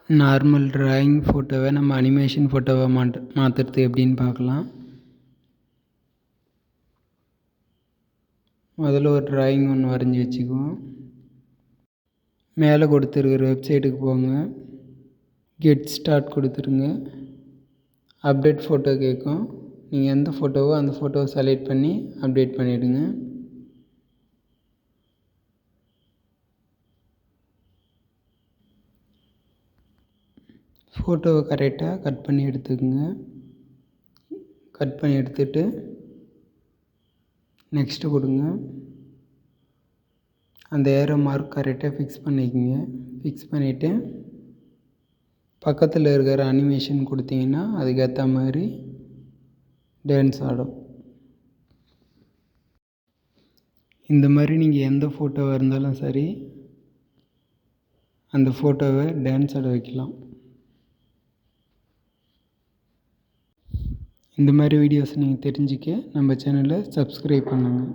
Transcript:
Normal drawing ஃபோட்டோவை நம்ம animation ஃபோட்டோவாக மாற்றுறது எப்படின்னு பார்க்கலாம். முதல்ல ஒரு டிராயிங் ஒன்று வரைஞ்சி வச்சுக்குவோம். மேலே கொடுத்துருக்கிற வெப்சைட்டுக்கு போங்க. கெட் ஸ்டார்ட் கொடுத்துருங்க. அப்டேட் ஃபோட்டோ கேட்கும். நீங்கள் எந்த ஃபோட்டோவோ அந்த ஃபோட்டோவை செலக்ட் பண்ணி அப்டேட் பண்ணிவிடுங்க. ஃபோட்டோவை கரெக்டாக கட் பண்ணி எடுத்துக்கோங்க. கட் பண்ணி எடுத்துகிட்டு நெக்ஸ்ட்டு கொடுங்க. அந்த ஏரோ மார்க் கரெக்டாக ஃபிக்ஸ் பண்ணிக்கோங்க. ஃபிக்ஸ் பண்ணிவிட்டு பக்கத்தில் இருக்கிற அனிமேஷன் கொடுத்தீங்கன்னா அதுக்கேற்ற மாதிரி டான்ஸ் ஆடும். இந்த மாதிரி நீங்கள் எந்த ஃபோட்டோவாக இருந்தாலும் சரி அந்த ஃபோட்டோவை டான்ஸ் ஆட வைக்கலாம். இந்த மாதிரி வீடியோஸ் நீங்கள் தெரிஞ்சுக்க நம்ம சேனலை சப்ஸ்கிரைப் பண்ணுங்கள்.